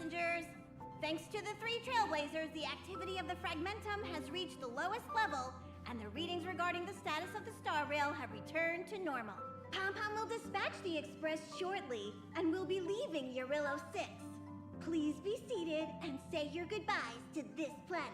passengers. Thanks to the 3 Trailblazers, the activity of the Fragmentum has reached the lowest level, and the readings regarding the status of the Star Rail have returned to normal. Pom-Pom will dispatch the Express shortly, and will be leaving Eurillo 6. Please be seated and say your goodbyes to this planet.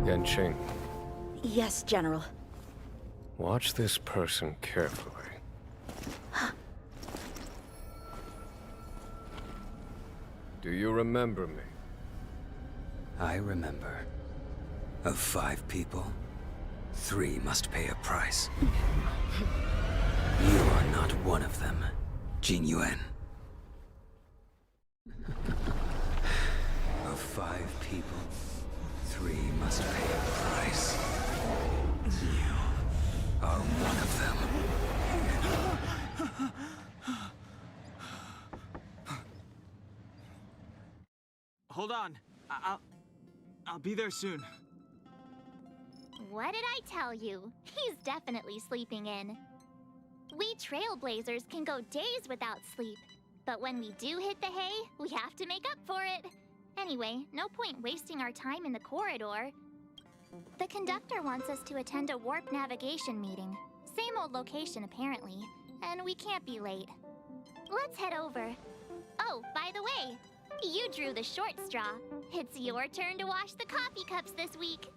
Yanqing, Yes, General. watch this person carefully. Do you remember me? I remember. Of 5 people, 3 must pay a price. You are not one of them, Jin Yuan. Of 5 people, 3 must pay a price. You are one of them. Hold on. I'll be there soon. What did I tell you? He's definitely sleeping in. We Trailblazers can go days without sleep. But when we do hit the hay, we have to make up for it. Anyway, no point wasting our time in the corridor. The conductor wants us to attend a warp navigation meeting. Same old location, apparently. And we can't be late. Let's head over. Oh, by the way, you drew the short straw. It's your turn to wash the coffee cups this week.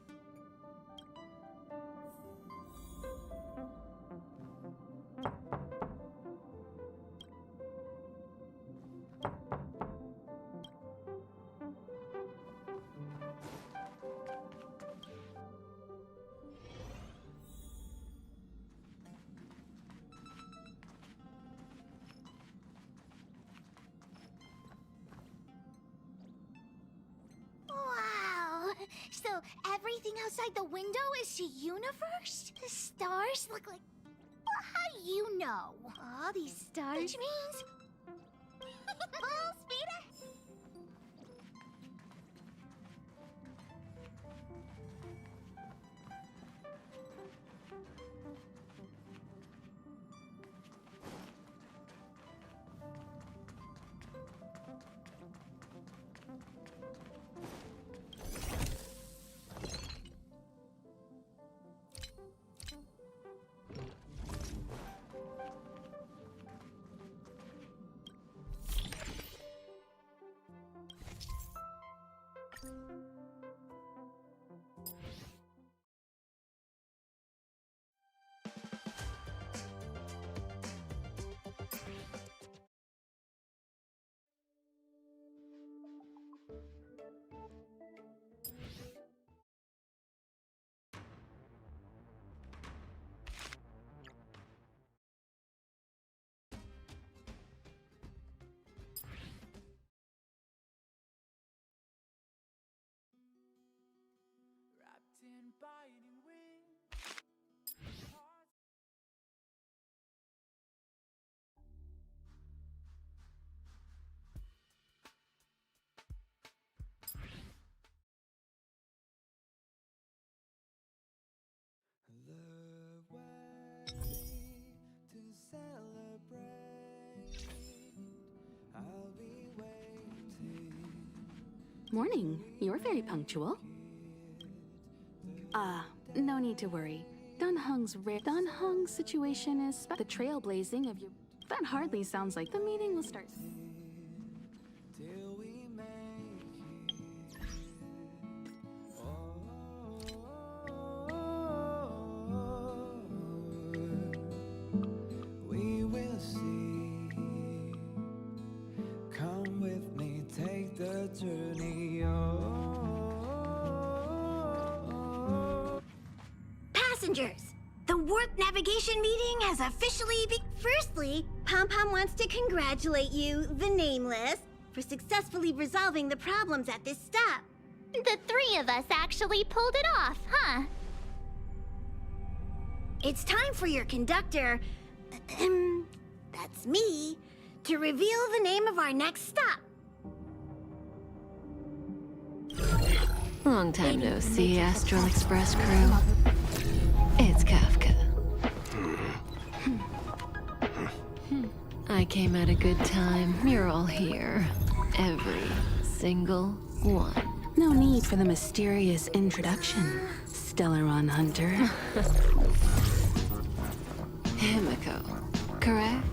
Wow! So everything outside the window is a universe? The stars look like... Well, how do you know? All these stars... Which means... Speeder! In biting wind. The way to celebrate. I'll be waiting. Morning. You're very punctual. No need to worry. Dunhung's situation is the trailblazing of your... That hardly sounds like the meeting will start. Till we make it. We will see. Come with me, take the journey. Passengers, the warp navigation meeting has officially Firstly, Pom-Pom wants to congratulate you, the Nameless, for successfully resolving the problems at this stop. The three of us actually pulled it off, huh? It's time for your conductor, that's me, to reveal the name of our next stop. Long time no see, Astral Express crew. It's Kafka. I came at a good time. You're all here. Every single one. No need for the mysterious introduction, Stellaron Hunter. Himiko, correct?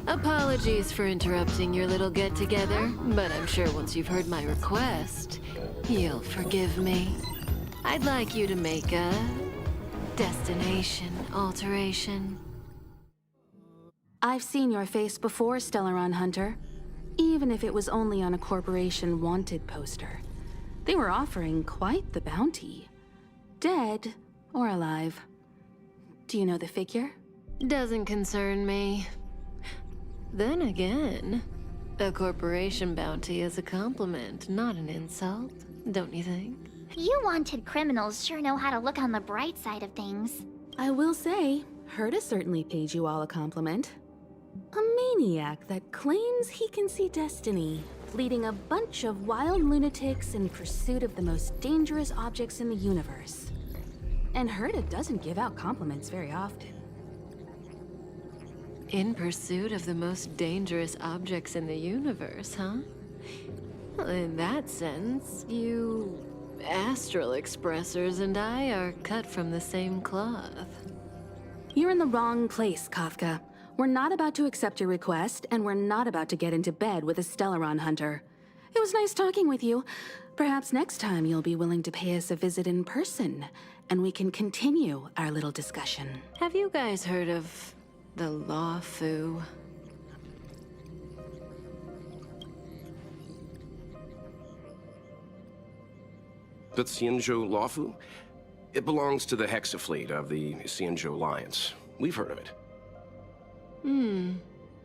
Apologies for interrupting your little get-together, but I'm sure once you've heard my request, you'll forgive me. I'd like you to make a destination alteration. I've seen your face before, Stellaron Hunter. Even if it was only on a corporation wanted poster. They were offering quite the bounty. Dead or alive. Do you know the figure? Doesn't concern me. Then again, a corporation bounty is a compliment, not an insult, don't you think? You wanted criminals sure know how to look on the bright side of things. I will say, Herta certainly paid you all a compliment. A maniac that claims he can see destiny, leading a bunch of wild lunatics in pursuit of the most dangerous objects in the universe. And Herta doesn't give out compliments very often. In pursuit of the most dangerous objects in the universe, huh? Well, in that sense, you Astral Expressors and I are cut from the same cloth. You're in the wrong place, Kafka. We're not about to accept your request, and we're not about to get into bed with a Stellaron Hunter. It was nice talking with you. Perhaps next time you'll be willing to pay us a visit in person, and we can continue our little discussion. Have you guys heard of the Law Fu? The Xianzhou Lawfu? It belongs to the Hexafleet of the Xianzhou Alliance. We've heard of it.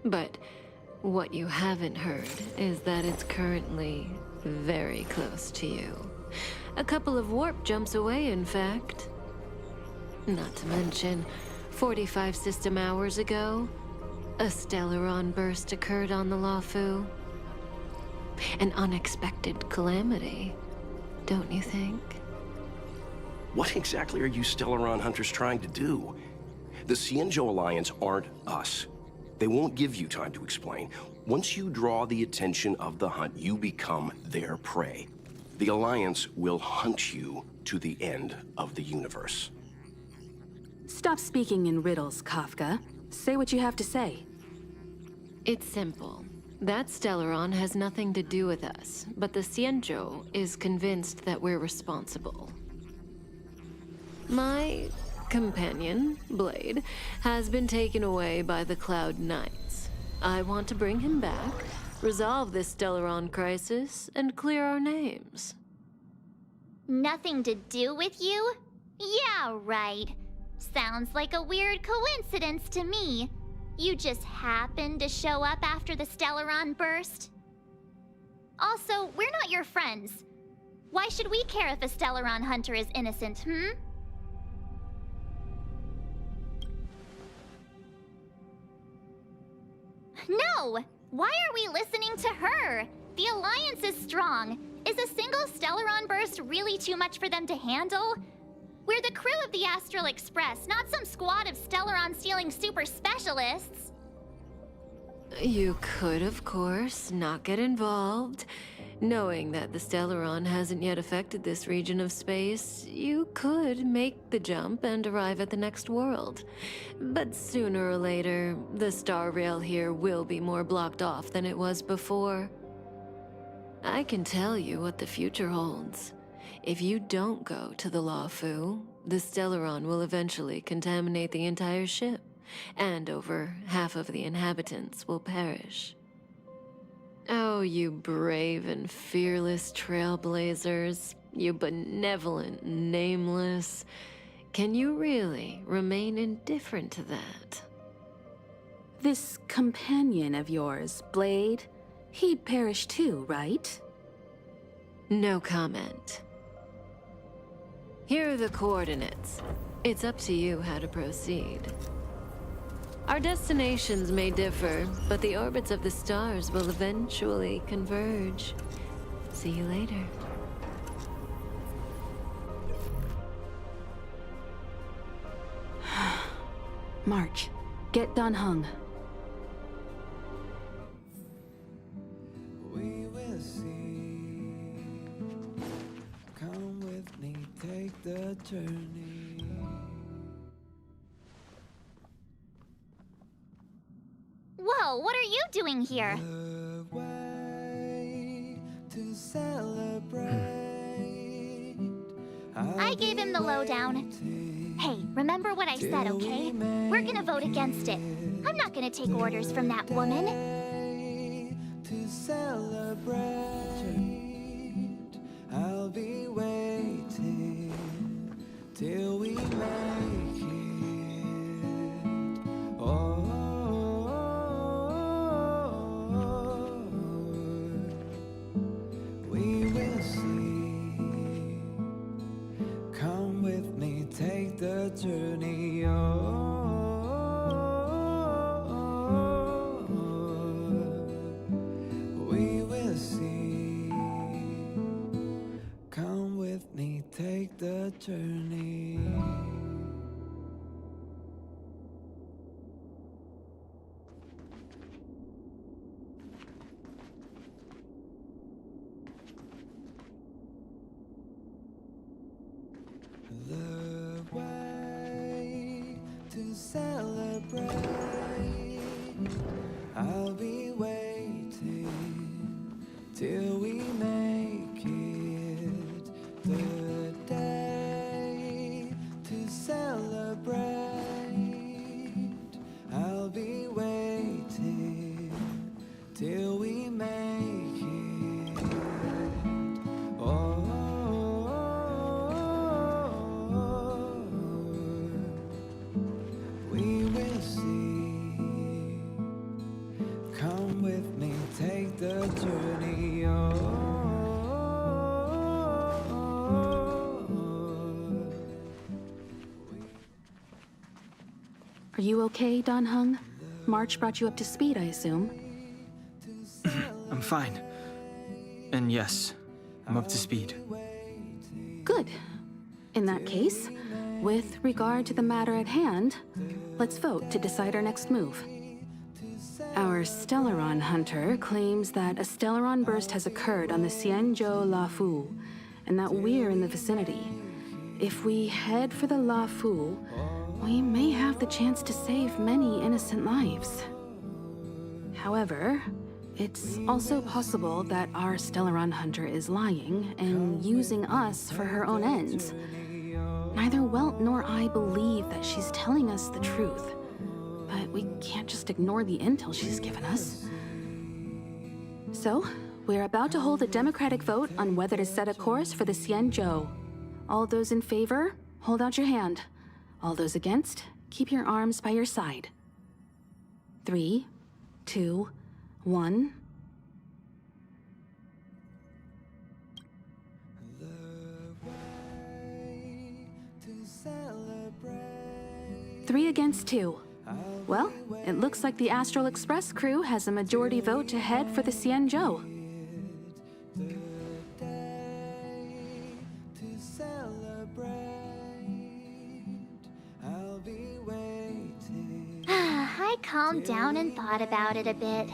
But what you haven't heard is that it's currently very close to you. A couple of warp jumps away, in fact. Not to mention, 45 system hours ago, a Stellaron burst occurred on the Lawfu. An unexpected calamity, don't you think? What exactly are you Stellaron hunters trying to do? The Xianzhou Alliance aren't us. They won't give you time to explain. Once you draw the attention of the hunt, you become their prey. The Alliance will hunt you to the end of the universe. Stop speaking in riddles, Kafka. Say what you have to say. It's simple. That Stellaron has nothing to do with us, but the Xianzhou is convinced that we're responsible. My companion, Blade, has been taken away by the Cloud Knights. I want to bring him back, resolve this Stellaron crisis, and clear our names. Nothing to do with you? Yeah, right. Sounds like a weird coincidence to me. You just happened to show up after the Stellaron burst? Also, we're not your friends. Why should we care if a Stellaron hunter is innocent, No! Why are we listening to her? The Alliance is strong. Is a single Stellaron burst really too much for them to handle? We're the crew of the Astral Express, not some squad of Stellaron-stealing super specialists. You could, of course, not get involved. Knowing that the Stellaron hasn't yet affected this region of space, you could make the jump and arrive at the next world. But sooner or later, the star rail here will be more blocked off than it was before. I can tell you what the future holds. If you don't go to the Lawfu, the Stellaron will eventually contaminate the entire ship, and over half of the inhabitants will perish. Oh, you brave and fearless trailblazers, you benevolent nameless. Can you really remain indifferent to that? This companion of yours, Blade, he'd perish too, right? No comment. Here are the coordinates. It's up to you how to proceed. Our destinations may differ, but the orbits of the stars will eventually converge. See you later. March, get Dan Heng. We will see. Come with me, take the journey. Whoa, what are you doing here? The way to celebrate. I gave him the lowdown. Hey, remember what I said, okay? We're gonna vote against it. I'm not gonna take orders from that woman. To celebrate, I'll be waiting till we make it. Oh, we will see. Come with me, take the journey. We will see. Come with me, take the journey. The way to celebrate. I'll be waiting till we make it. The day to celebrate. I'll be waiting till we make it. Oh. We will see. Come with me, take the journey. Are you okay, Dan Heng? March brought you up to speed, I assume. I'm fine. And yes, I'm up to speed. Good. In that case, with regard to the matter at hand, let's vote to decide our next move. Our Stellaron hunter claims that a Stellaron burst has occurred on the Xianzhou Lafu, and that we're in the vicinity. If we head for the Lafu, we may have the chance to save many innocent lives. However, it's also possible that our Stellaron hunter is lying and using us for her own ends. Neither Welt nor I believe that she's telling us the truth, but we can't just ignore the intel she's given us. So, we're about to hold a democratic vote on whether to set a course for the Xianzhou. All those in favor, hold out your hand. All those against, keep your arms by your side. 3, 2, 1. Three against 2. Well, it looks like the Astral Express crew has a majority vote to head for the Xianzhou. I calmed down and thought about it a bit.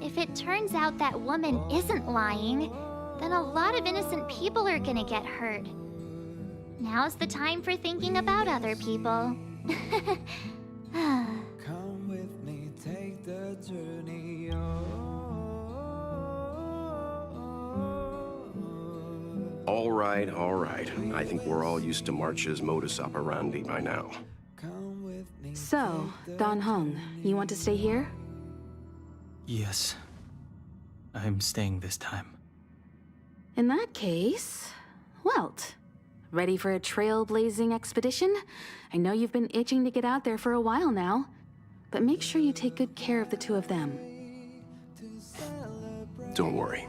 If it turns out that woman isn't lying, then a lot of innocent people are gonna get hurt. Now's the time for thinking about other people. Come with me, take the journey. All right, all right. I think we're all used to March's modus operandi by now. Come with me. So, Dan Heng, you want to stay here? Yes. I'm staying this time. In that case, Welt, ready for a trailblazing expedition? I know you've been itching to get out there for a while now, but make sure you take good care of the two of them. Don't worry.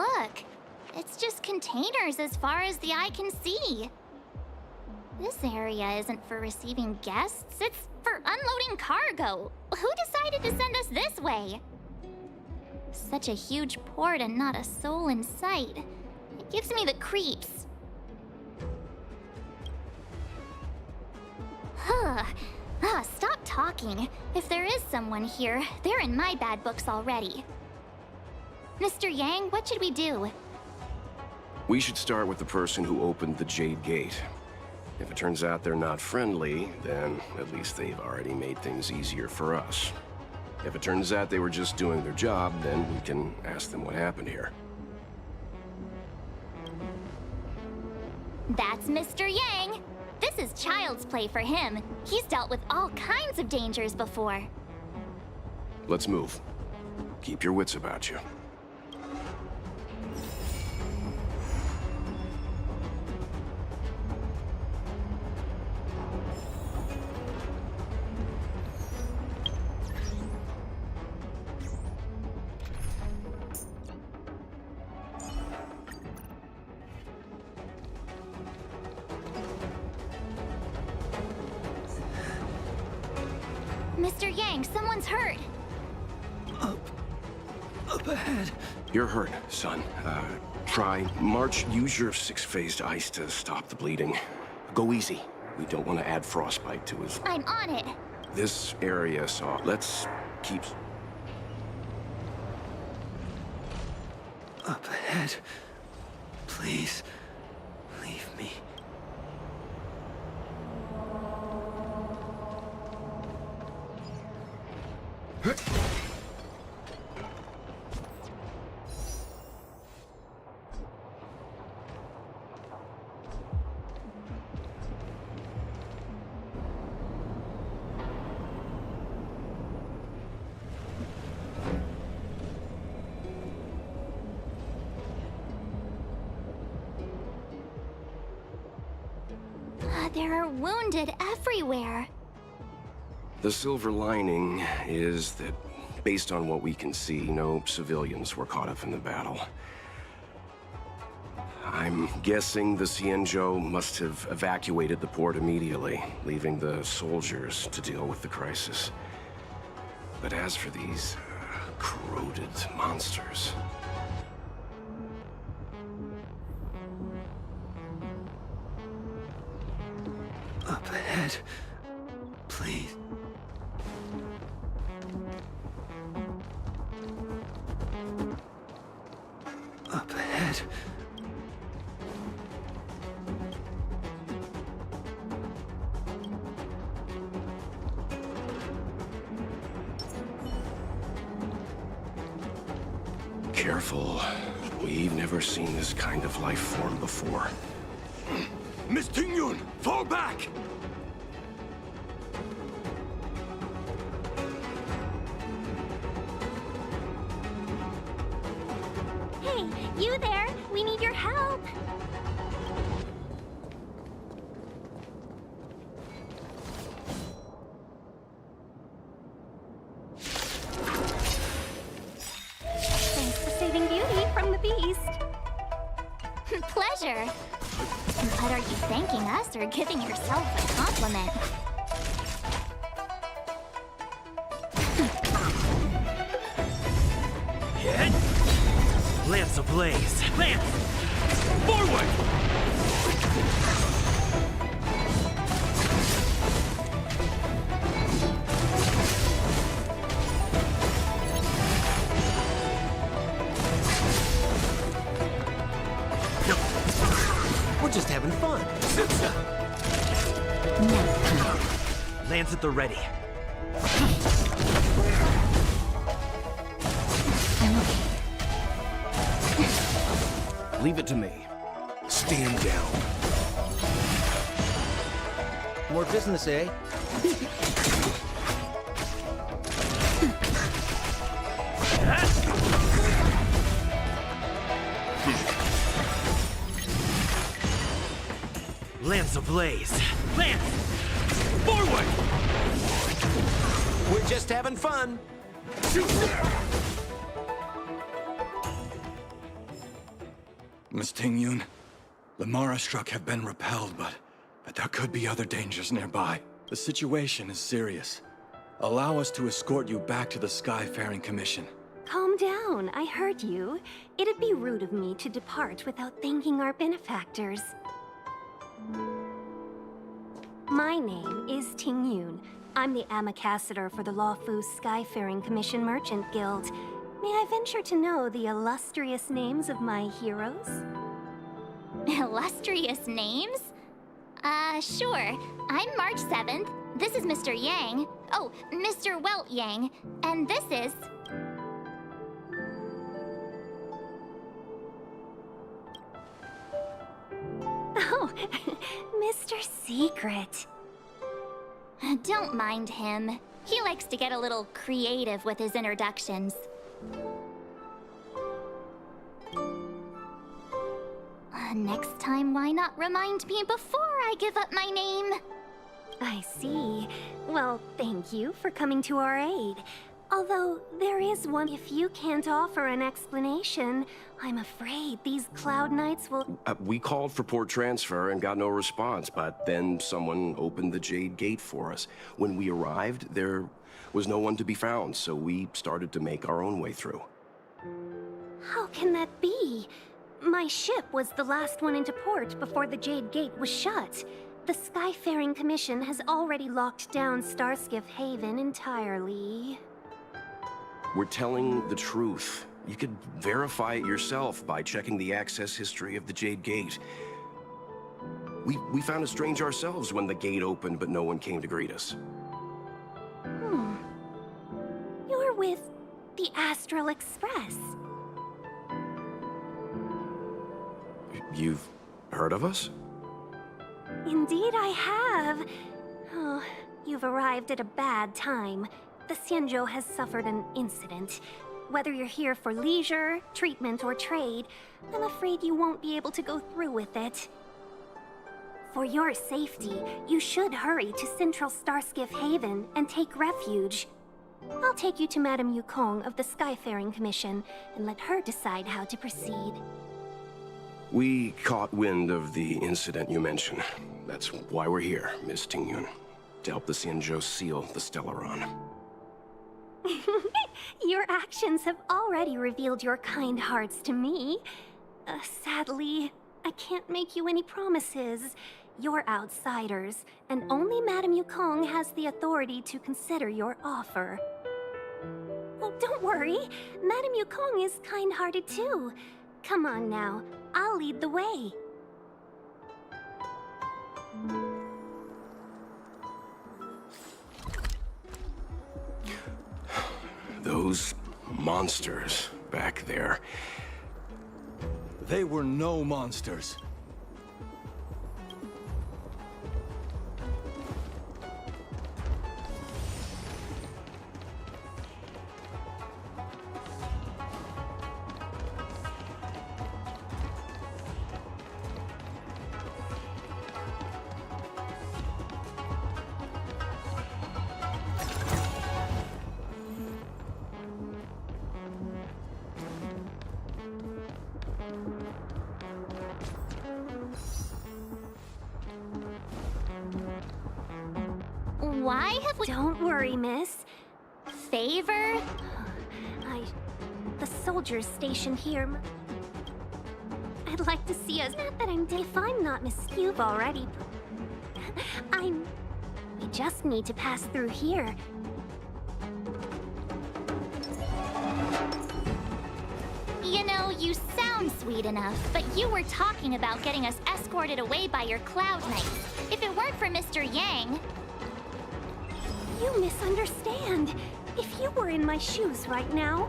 look. It's just containers as far as the eye can see. This area isn't for receiving guests, it's for unloading cargo. Who decided to send us this way? Such a huge port and not a soul in sight. It gives me the creeps. Stop talking. If there is someone here, they're in my bad books already. Mr. Yang, what should we do? We should start with the person who opened the Jade Gate. If it turns out they're not friendly, then at least they've already made things easier for us. If it turns out they were just doing their job, then we can ask them what happened here. That's Mr. Yang. This is child's play for him. He's dealt with all kinds of dangers before. Let's move. Keep your wits about you. Mr. Yang, someone's hurt. Up ahead. You're hurt, son. Use your six-phased ice to stop the bleeding. Go easy. We don't want to add frostbite to his... I'm on it. This area saw... Let's keep... Up ahead. Please, leave me. There are wounded everywhere. The silver lining is that, based on what we can see, no civilians were caught up in the battle. I'm guessing the Xianzhou must have evacuated the port immediately, leaving the soldiers to deal with the crisis. But as for these corroded monsters... Up ahead. Please. Up ahead. Careful. We've never seen this kind of life form before. Miss Tingyun, fall back! Hey, you there? We need your help. Thanks for saving Beauty from the beast. Pleasure. But are you thanking us or giving yourself a compliment? Hit! Lance ablaze! Lance! Forward! We're just having fun. Lance at the ready. Leave it to me. Stand down. More business, eh? Lance ablaze! Lance! Forward! We're just having fun. Miss Tingyun, the Mara struck have been repelled, but there could be other dangers nearby. The situation is serious. Allow us to escort you back to the Skyfaring Commission. Calm down, I heard you. It'd be rude of me to depart without thanking our benefactors. My name is Tingyun. I'm the Ambassador for the Lawfu Skyfaring Commission Merchant Guild. May I venture to know the illustrious names of my heroes? Illustrious names? Sure. I'm March 7th. This is Mr. Yang. Oh, Mr. Welt Yang. And this is... Oh, Mr. Secret. Don't mind him. He likes to get a little creative with his introductions. Next time, why not remind me before I give up my name? I see. Well, thank you for coming to our aid. Although, there is one. If you can't offer an explanation, I'm afraid these Cloud Knights will... We called for port transfer and got no response, but then someone opened the Jade Gate for us. When we arrived, there was no one to be found, so we started to make our own way through. How can that be? My ship was the last one into port before the Jade Gate was shut. The Skyfaring Commission has already locked down Starskiff Haven entirely. We're telling the truth. You could verify it yourself by checking the access history of the Jade Gate. We found it strange ourselves when the gate opened, but no one came to greet us. You're with the Astral Express. You've heard of us? Indeed I have. Oh, you've arrived at a bad time. The Xianzhou has suffered an incident. Whether you're here for leisure, treatment, or trade, I'm afraid you won't be able to go through with it. For your safety, you should hurry to Central Starskiff Haven and take refuge. I'll take you to Madame Yukong of the Skyfaring Commission and let her decide how to proceed. We caught wind of the incident you mentioned. That's why we're here, Miss Tingyun. To help the Xianzhou seal the Stellaron. Your actions have already revealed your kind hearts to me. Sadly, I can't make you any promises. You're outsiders, and only Madame Yukong has the authority to consider your offer. Oh, don't worry. Madame Yukong is kind-hearted too. Come on now, I'll lead the way. Those monsters back there. They were no monsters. Why have we... Don't worry, miss. Favor? The soldiers stationed here... I'd like to see us... Not that if I'm not Miss You've already... We just need to pass through here. You know, you sound sweet enough, but you were talking about getting us escorted away by your Cloud Knights. If it weren't for Mr. Yang... You misunderstand. If you were in my shoes right now...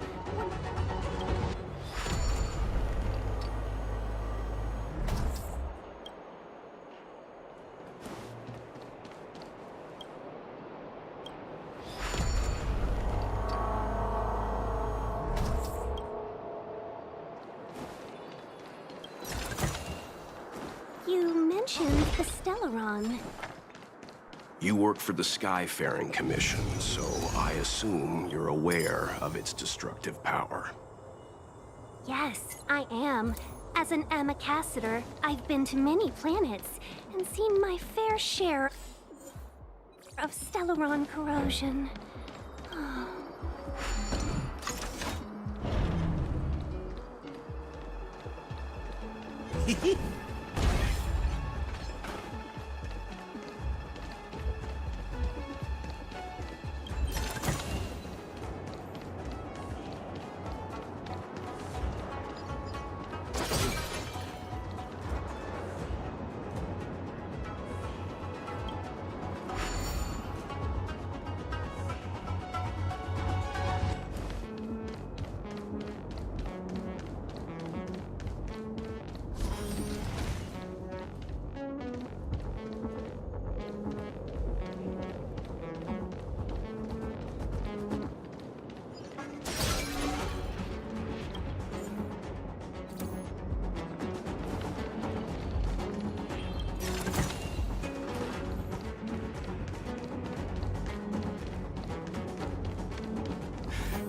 You mentioned the Stellaron. You work for the Skyfaring Commission, so I assume you're aware of its destructive power. Yes, I am. As an Amicassator, I've been to many planets and seen my fair share of Stellaron corrosion.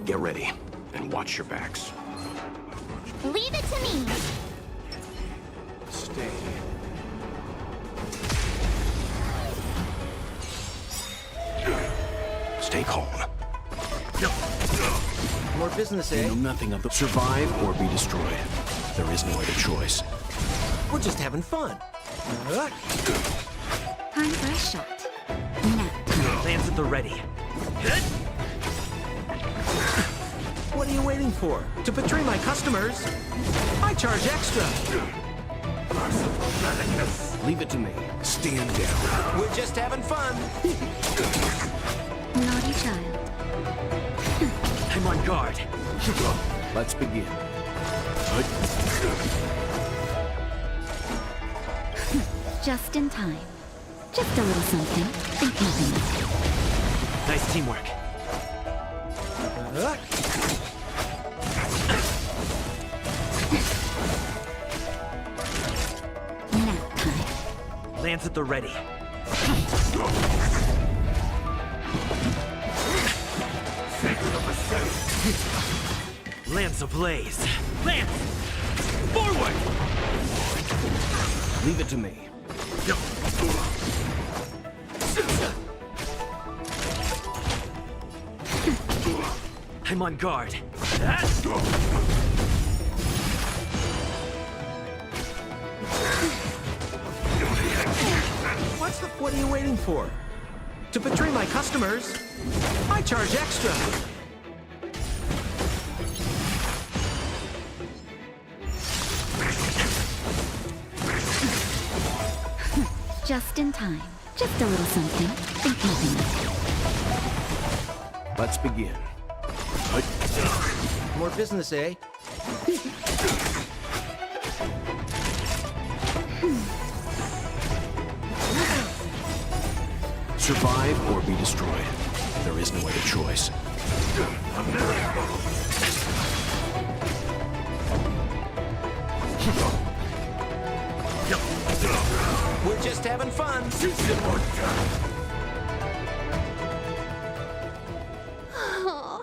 Get ready, and watch your backs. Leave it to me! Stay. Stay calm. More business, You eh? know nothing of the survive or be destroyed. There is no other choice. We're just having fun. Time for a shot. Now. Lands at the ready. What are you waiting for? To betray my customers? I charge extra. Leave it to me. Stand down. We're just having fun. Naughty child. I'm on guard. Let's begin. Just in time. Just a little something. Think nothing. Nice teamwork. Nap time. Lands at the ready. Lance ablaze. Lance! Forward! Leave it to me. I'm on guard. What are you waiting for? To betray my customers? I charge extra. Just in time. Just a little something. Think nothing. Let's begin. More business, eh? Survive or be destroyed. There is no other choice. We're just having fun. Oh,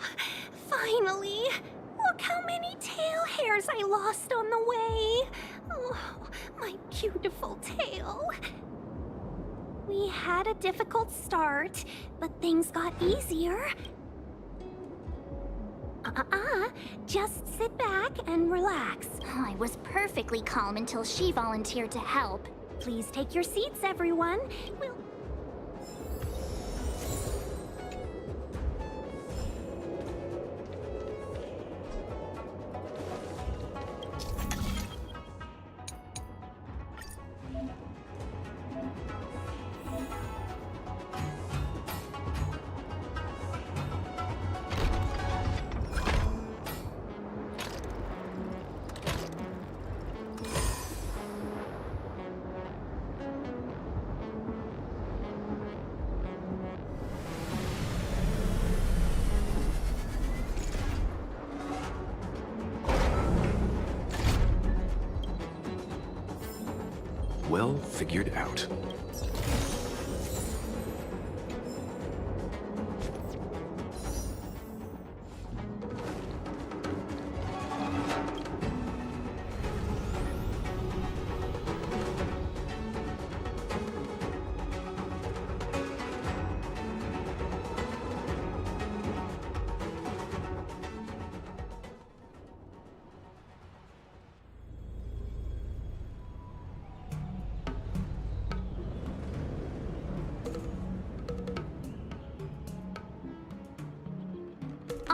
finally! Look how many tail hairs I lost on the way! Oh, my beautiful tail. We had a difficult start, but things got easier. Just sit back and relax. I was perfectly calm until she volunteered to help. Please take your seats, everyone. We'll... Well figured out.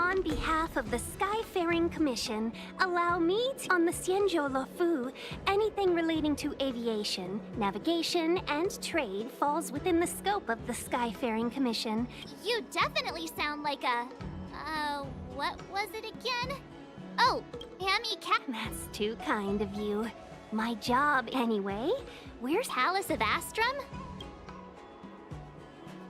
On behalf of the Skyfaring Commission, allow me to, on the Xianzhou Luofu, anything relating to aviation, navigation, and trade falls within the scope of the Skyfaring Commission. You definitely sound like a... what was it again? Oh, Hammy Cat... That's too kind of you. My job, anyway. Where's Palace of Astrum?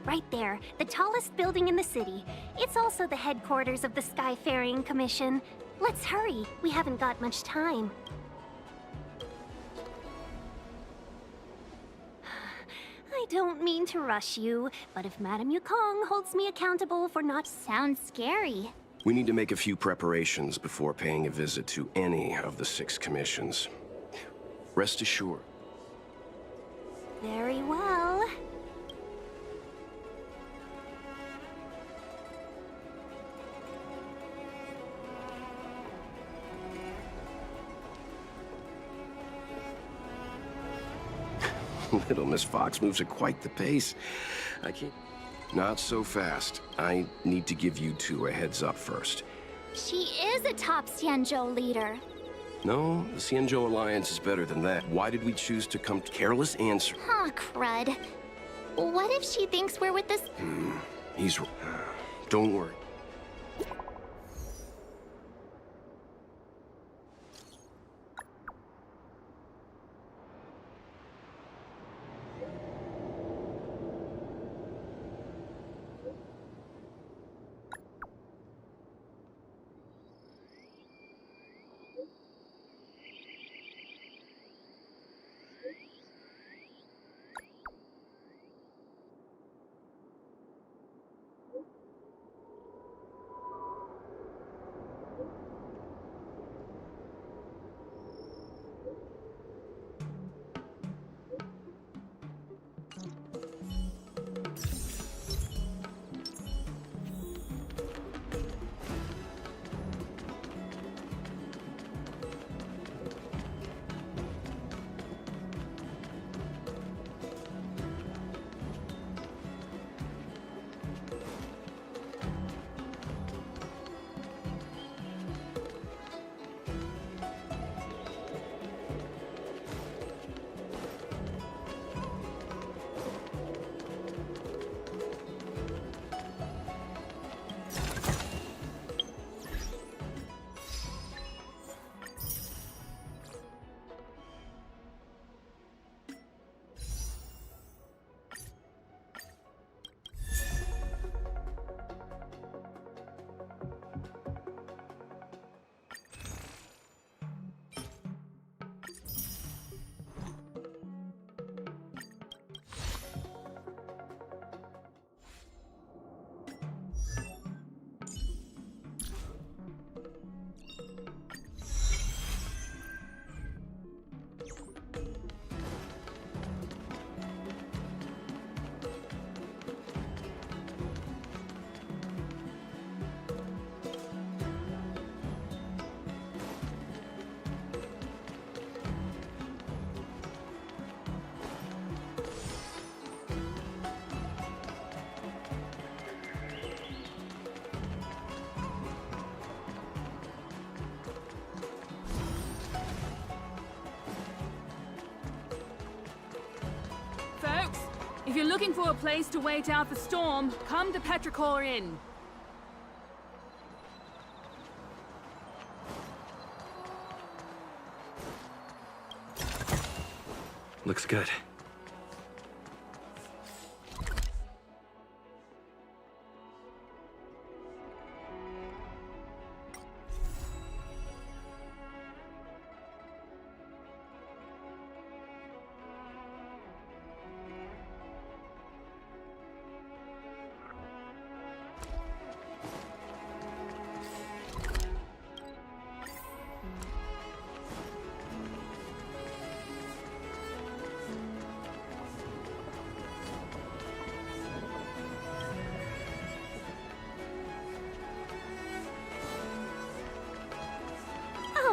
Right there, the tallest building in the city. It's also the headquarters of the Skyfaring Commission. Let's hurry, we haven't got much time. I don't mean to rush you, but if Madame Yukong holds me accountable for not... Sounds scary. We need to make a few preparations before paying a visit to any of the 6 commissions. Rest assured. Very well. Little Miss Fox moves at quite the pace. I can't... Not so fast. I need to give you 2 a heads up first. She is a top Xianzhou leader. No, the Xianzhou Alliance is better than that. Why did we choose to come... Careless answer. Aw, crud. What if she thinks we're with this... He's... Don't worry. Folks, if you're looking for a place to wait out the storm, come to Petrichor Inn. Looks good.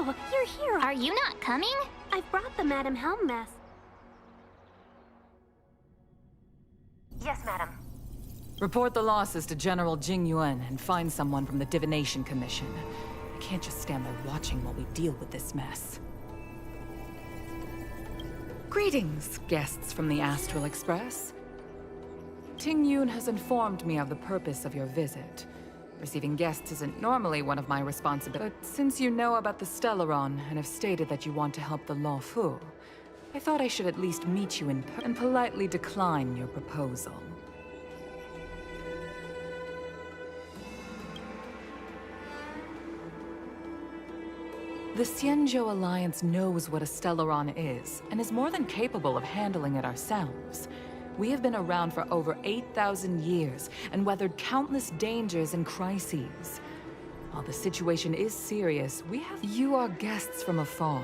Oh, you're here. Are you not coming? I've brought the Madam Helm mess. Yes, madam. Report the losses to General Jing Yuan and find someone from the Divination Commission. I can't just stand there watching while we deal with this mess. Greetings, guests from the Astral Express. Ting Yun has informed me of the purpose of your visit. Receiving guests isn't normally one of my responsibilities, but since you know about the Stellaron and have stated that you want to help the Law Fu, I thought I should at least meet you in person and politely decline your proposal. The Xianzhou Alliance knows what a Stellaron is, and is more than capable of handling it ourselves. We have been around for over 8,000 years, and weathered countless dangers and crises. While the situation is serious, you are guests from afar.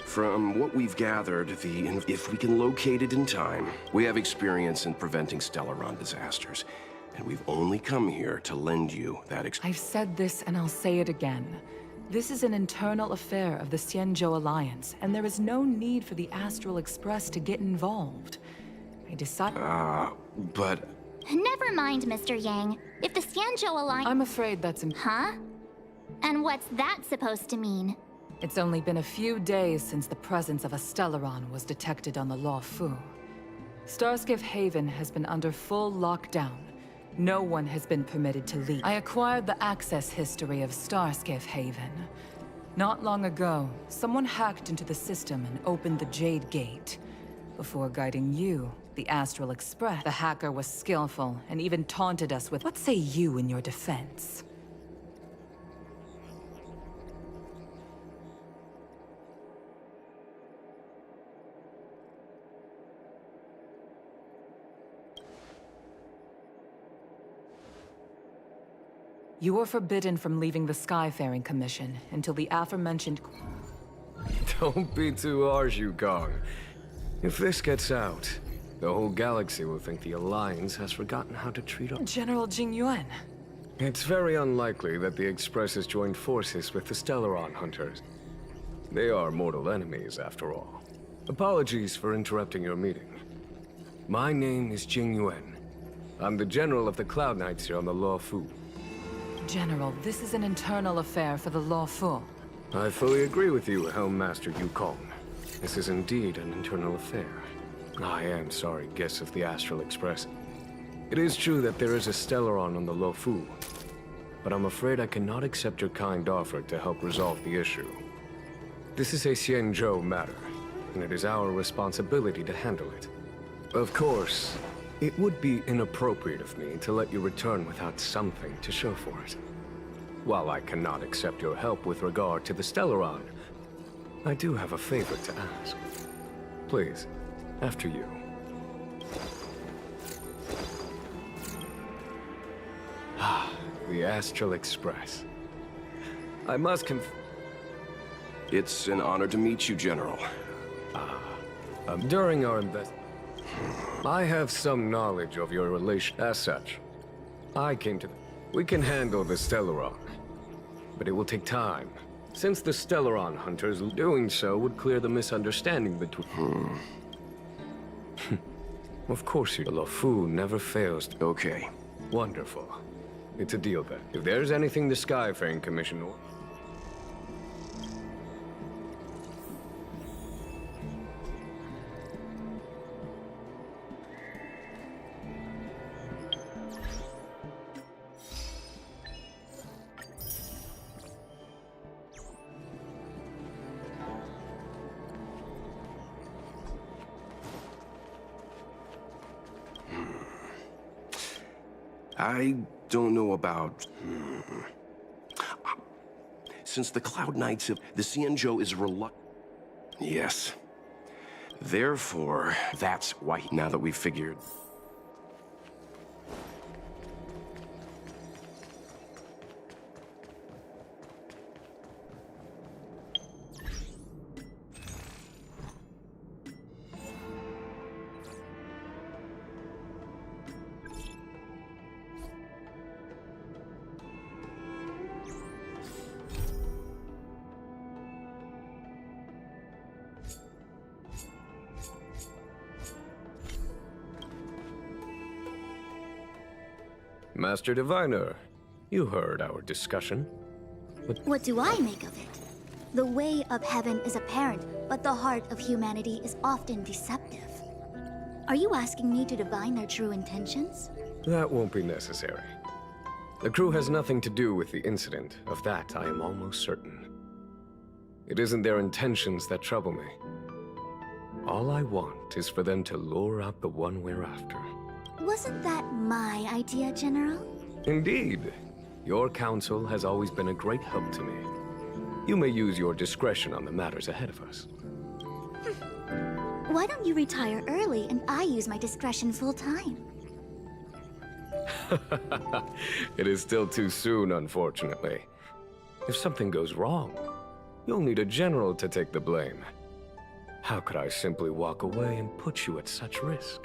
From what we've gathered, if we can locate it in time, we have experience in preventing Stellaron disasters. And we've only come here to lend you that I've said this and I'll say it again. This is an internal affair of the Xianzhou Alliance, and there is no need for the Astral Express to get involved. I decided... but... Never mind, Mr. Yang. If the Xianzhou Alliance... I'm afraid that's... Huh? And what's that supposed to mean? It's only been a few days since the presence of a Stellaron was detected on the Law Fu. Starskiff Haven has been under full lockdown. No one has been permitted to leave. I acquired the access history of Starskiff Haven. Not long ago, someone hacked into the system and opened the Jade Gate. Before guiding you, the Astral Express, the hacker was skillful and even taunted us with, what say you in your defense? You are forbidden from leaving the Skyfaring Commission until the aforementioned... Don't be too harsh, Yukong. If this gets out, the whole galaxy will think the Alliance has forgotten how to treat us. General Jing Yuan. It's very unlikely that the Express has joined forces with the Stellaron hunters. They are mortal enemies, after all. Apologies for interrupting your meeting. My name is Jing Yuan. I'm the General of the Cloud Knights here on the Law Fu. General, this is an internal affair for the Law Fu. I fully agree with you, Helm Master Yukong. This is indeed an internal affair. I am sorry, guests of the Astral Express. It is true that there is a Stellaron on the Law Fu, but I'm afraid I cannot accept your kind offer to help resolve the issue. This is a Xianzhou matter, and it is our responsibility to handle it. Of course, it would be inappropriate of me to let you return without something to show for it. While I cannot accept your help with regard to the Stellaron, I do have a favor to ask. Please, after you. The Astral Express. I must It's an honor to meet you, General. During our I have some knowledge of your relation. As such, I came to... We can handle the Stellaron, but it will take time. Since the Stellaron hunters, doing so would clear the misunderstanding between... Of course, the Law Fu never fails to... Okay. Wonderful. It's a deal then. If there's anything the Skyfaring Commission... I don't know about... Since the Cloud Knights have... The Xianzhou is reluctant... Yes. Therefore, that's why... Now that we've figured... Master Diviner, you heard our discussion. What do I make of it? The way of heaven is apparent, but the heart of humanity is often deceptive. Are you asking me to divine their true intentions? That won't be necessary. The crew has nothing to do with the incident. Of that, I am almost certain. It isn't their intentions that trouble me. All I want is for them to lure out the one we're after. Wasn't that my idea, General? Indeed. Your counsel has always been a great help to me. You may use your discretion on the matters ahead of us. Why don't you retire early and I use my discretion full time? It is still too soon, unfortunately. If something goes wrong, you'll need a general to take the blame. How could I simply walk away and put you at such risk?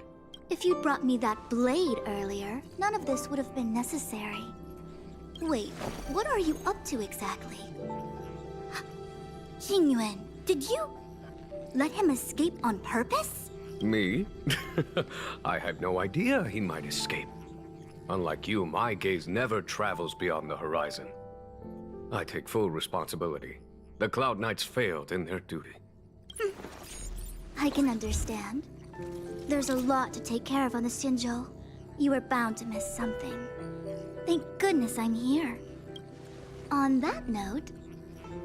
If you'd brought me that blade earlier, none of this would have been necessary. Wait, what are you up to exactly? Xingyuan, did you let him escape on purpose? Me? I had no idea he might escape. Unlike you, my gaze never travels beyond the horizon. I take full responsibility. The Cloud Knights failed in their duty. I can understand. There's a lot to take care of on the Xinzhou. You were bound to miss something. Thank goodness I'm here. On that note,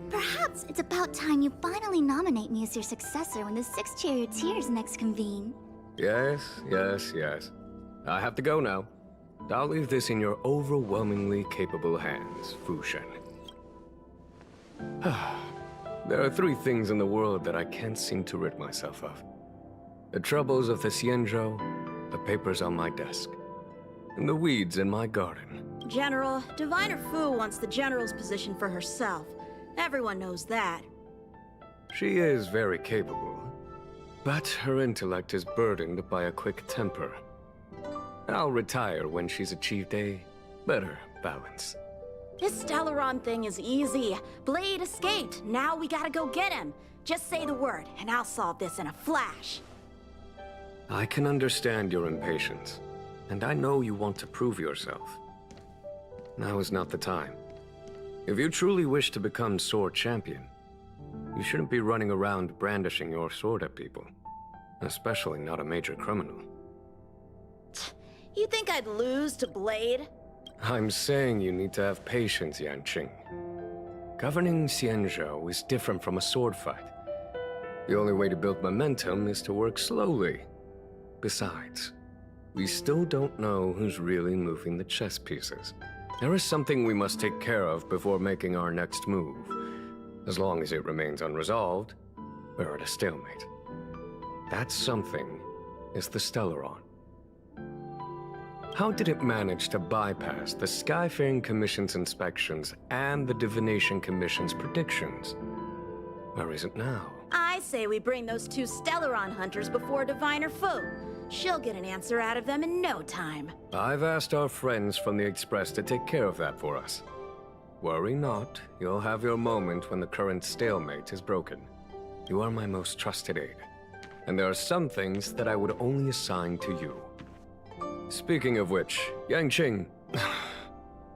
perhaps it's about time you finally nominate me as your successor when the 6 charioteers next convene. Yes. I have to go now. I'll leave this in your overwhelmingly capable hands, Fu Shen. There are 3 things in the world that I can't seem to rid myself of. The troubles of the Xianzhou, the papers on my desk, and the weeds in my garden. General, Diviner Fu wants the General's position for herself. Everyone knows that. She is very capable, but her intellect is burdened by a quick temper. I'll retire when she's achieved a better balance. This Stellaron thing is easy. Blade escaped. Now we gotta go get him. Just say the word, and I'll solve this in a flash. I can understand your impatience, and I know you want to prove yourself. Now is not the time. If you truly wish to become Sword Champion, you shouldn't be running around brandishing your sword at people, especially not a major criminal. You think I'd lose to Blade? I'm saying you need to have patience, Yanqing. Governing Xianzhou is different from a sword fight. The only way to build momentum is to work slowly. Besides, we still don't know who's really moving the chess pieces. There is something we must take care of before making our next move. As long as it remains unresolved, we're at a stalemate. That something is the Stellaron. How did it manage to bypass the Skyfaring Commission's inspections and the Divination Commission's predictions? Where is it now? I say we bring those 2 Stellaron hunters before Diviner Fu. She'll get an answer out of them in no time. I've asked our friends from the Express to take care of that for us. Worry not, you'll have your moment when the current stalemate is broken. You are my most trusted aide, and there are some things that I would only assign to you. Speaking of which, Yanqing...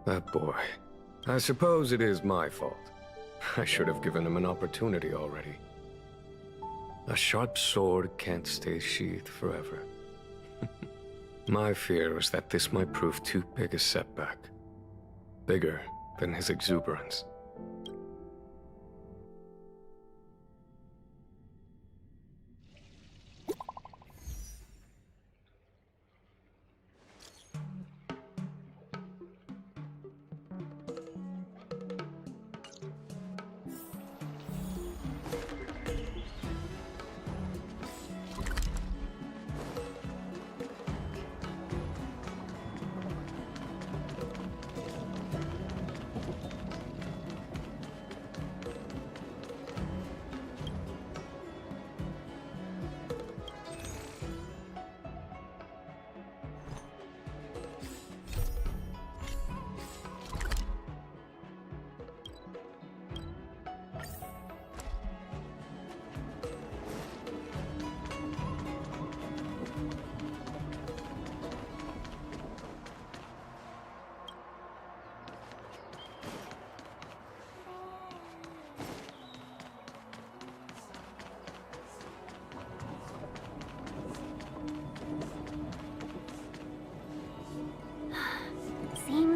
that boy. I suppose it is my fault. I should have given him an opportunity already. A sharp sword can't stay sheathed forever. My fear is that this might prove too big a setback. Bigger than his exuberance.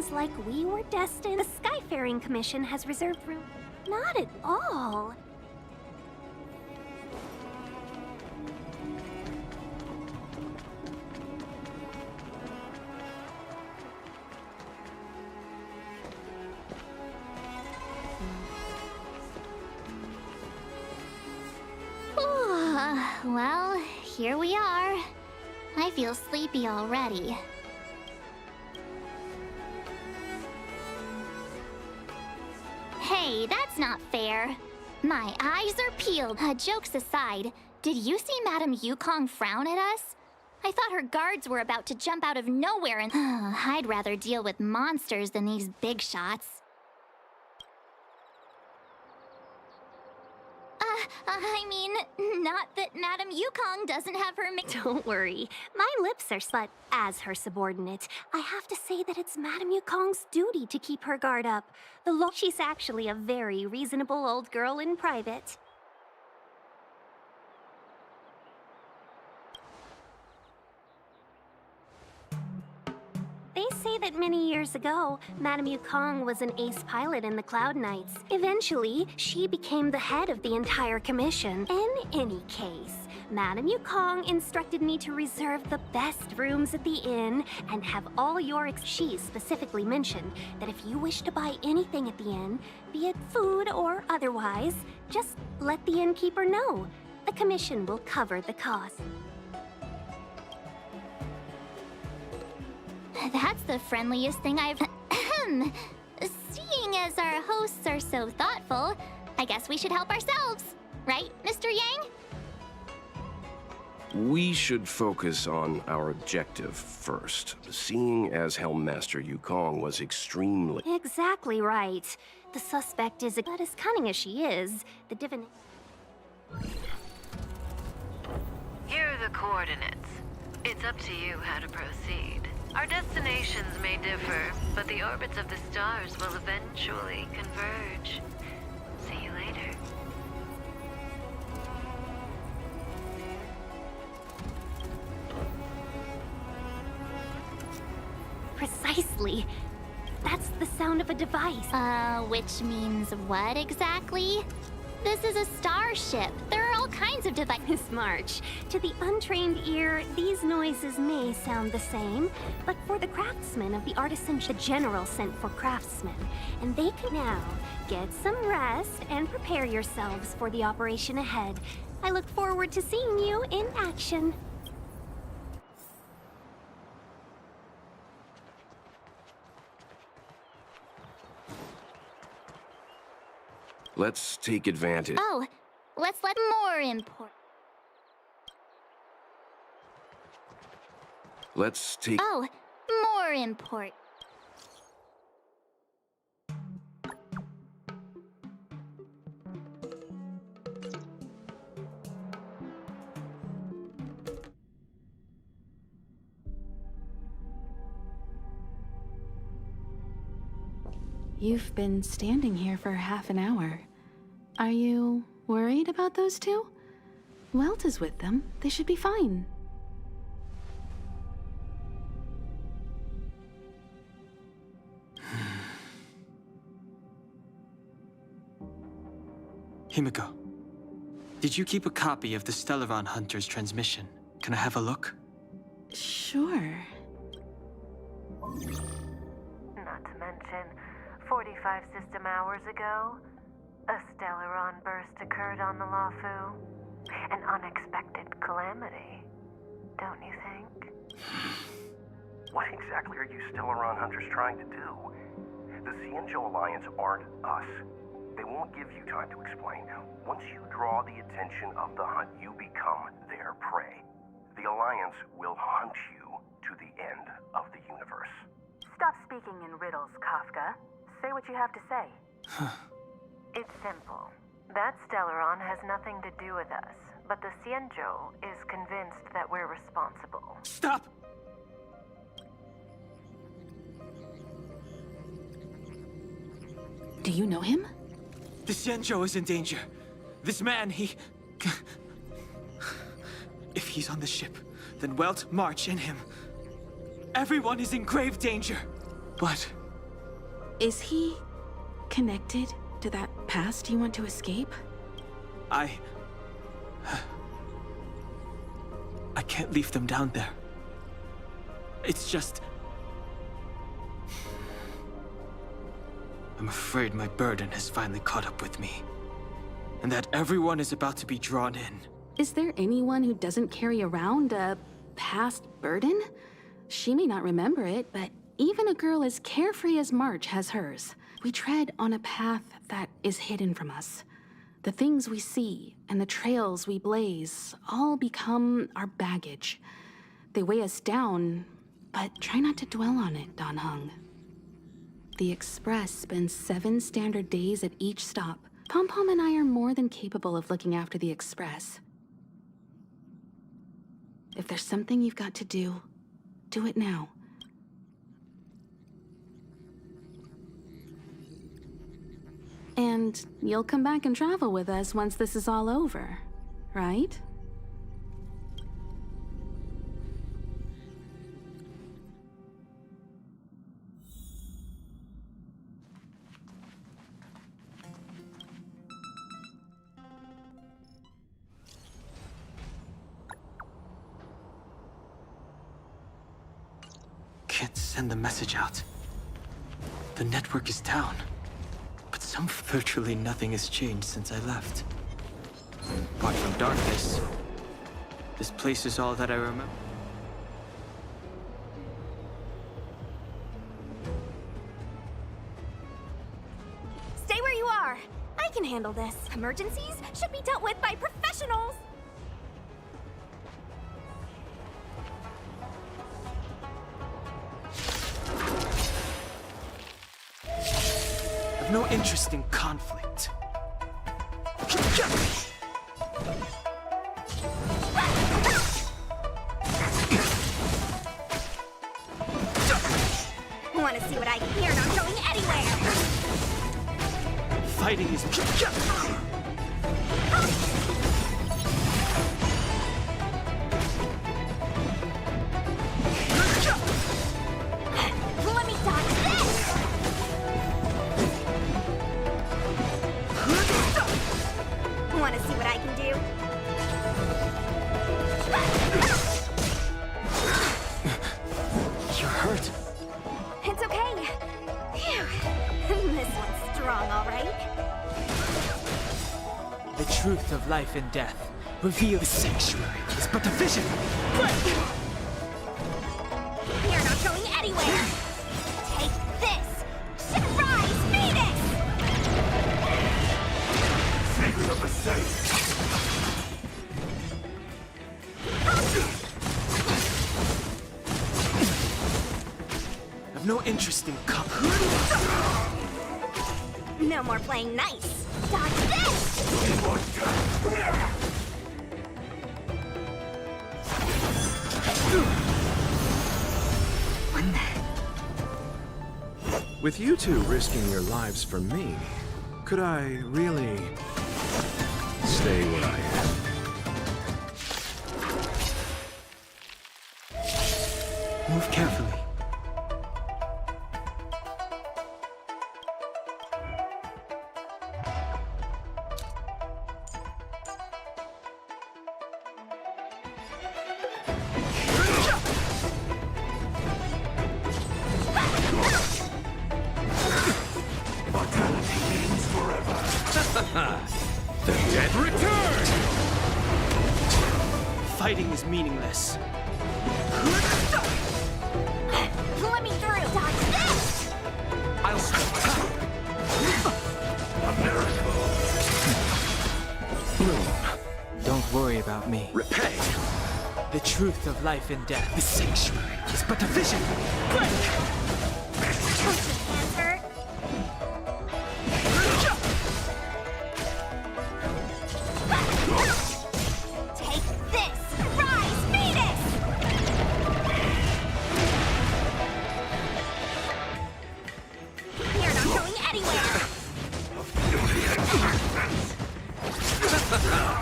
Seems like we were destined. The Skyfaring Commission has reserved room. Not at all. Well, here we are. I feel sleepy already. Hey, that's not fair. My eyes are peeled. Jokes aside, did you see Madame Yukong frown at us? I thought her guards were about to jump out of nowhere and I'd rather deal with monsters than these big shots. I mean, not that Madame Yukong doesn't have her Don't worry. My lips are slut as her subordinate. I have to say that it's Madame Yukong's duty to keep her guard up. She's actually a very reasonable old girl in private. They say that many years ago, Madame Yukong was an ace pilot in the Cloud Knights. Eventually, she became the head of the entire commission. In any case, Madame Yukong instructed me to reserve the best rooms at the inn and have all your She specifically mentioned that if you wish to buy anything at the inn, be it food or otherwise, just let the innkeeper know. The commission will cover the cost. That's the friendliest thing I've... Seeing as our hosts are so thoughtful, I guess we should help ourselves. Right, Mr. Yang? We should focus on our objective first. Seeing as Helmmaster Yukong was extremely... Exactly right. The suspect is but as cunning as she is, the divin... Here are the coordinates. It's up to you how to proceed. Our destinations may differ, but the orbits of the stars will eventually converge. See you later. Precisely. That's the sound of a device. Which means what exactly? This is a starship. There are all kinds of devices. Miss March, to the untrained ear, these noises may sound the same, but for the craftsmen of the artisan, the general sent for craftsmen, and they can now get some rest and prepare yourselves for the operation ahead. I look forward to seeing you in action. Let's take advantage. Oh, let's let more import. Let's take... Oh, more import. You've been standing here for half an hour. Are you worried about those two? Welt is with them. They should be fine. Himiko, did you keep a copy of the Stellaron Hunter's transmission? Can I have a look? Sure. Not to mention, 45 system hours ago, a Stellaron burst occurred on the Luofu. An unexpected calamity, don't you think? What exactly are you Stellaron Hunters trying to do? The Xianzhou Alliance aren't us. They won't give you time to explain. Once you draw the attention of the hunt, you become their prey. The Alliance will hunt you to the end of the universe. Stop speaking in riddles, Kafka. Say what you have to say. It's simple. That Stellaron has nothing to do with us, but the Xianzhou is convinced that we're responsible. Stop! Do you know him? The Xianzhou is in danger. This man, If he's on the ship, then Welt, March, and him. Everyone is in grave danger. But Is he connected to that past you want to escape? I can't leave them down there. It's just... I'm afraid my burden has finally caught up with me. And that everyone is about to be drawn in. Is there anyone who doesn't carry around a past burden? She may not remember it, but even a girl as carefree as March has hers. We tread on a path that is hidden from us. The things we see and the trails we blaze all become our baggage. They weigh us down, but try not to dwell on it, Dan Heng. The Express spends 7 standard days at each stop. Pom-Pom and I are more than capable of looking after the Express. If there's something you've got to do, do it now. And you'll come back and travel with us once this is all over, right? Can't send the message out. The network is down. But virtually nothing has changed since I left. Apart from darkness, this place is all that I remember. Stay where you are. I can handle this. Emergencies should be dealt with by professionals. I've no interest in conflict. Want to see what I can hear? Not going anywhere. Fighting is... Let me dodge this. Want to see what I can do? You're hurt. It's okay. Phew. This one's strong, all right. The truth of life and death. Reveal the sanctuary is but a vision. You're not going anywhere. Take this. Surprise Phoenix! Secret of the safe. I've no interest in No more playing nice. Dodge this! With you two risking your lives for me, could I really stay where I am? Move carefully. The dead return! Fighting is meaningless. Let me through. Dodge this! I'll A miracle! Bloom, don't worry about me. Repay! The truth of life and death. The sanctuary is but a vision. Hands hurt. Take this! Rise, Phoenix! You're not going anywhere!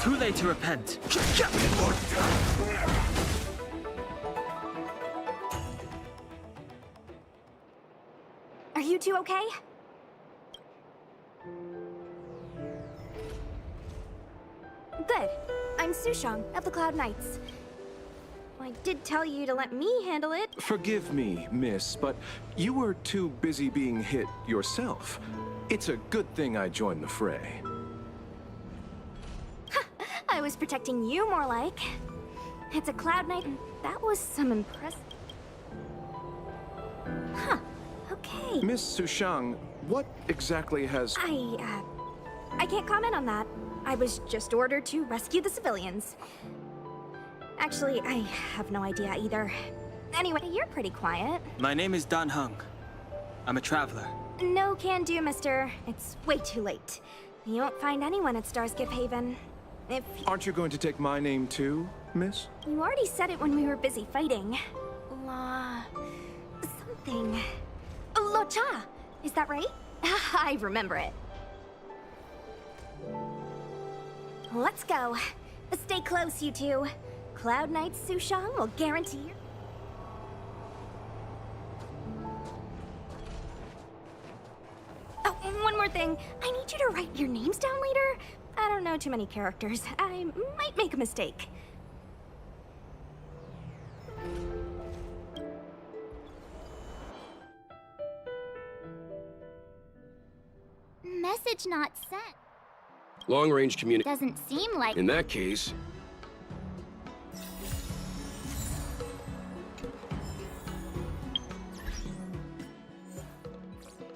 Too late to repent. Are you you two okay? Good. I'm Sushang of the Cloud Knights. I did tell you to let me handle it. Forgive me, miss, but you were too busy being hit yourself. It's a good thing I joined the fray. I was protecting you more like. It's a Cloud Knight, and that was some impressive... Huh. Okay. Miss Sushang, what exactly has... I can't comment on that. I was just ordered to rescue the civilians. Actually, I have no idea either. Anyway, you're pretty quiet. My name is Dan Hung. I'm a traveler. No can do, mister. It's way too late. You won't find anyone at Starskiff Haven. If... Aren't you going to take my name too, miss? You already said it when we were busy fighting. Something. Locha! Is that right? I remember it. Let's go. Stay close, you two. Cloud Knight Sushang will guarantee you... Oh, and one more thing. I need you to write your names down later. I don't know too many characters. I might make a mistake. Message not sent. Long-range communication. Doesn't seem like... In that case,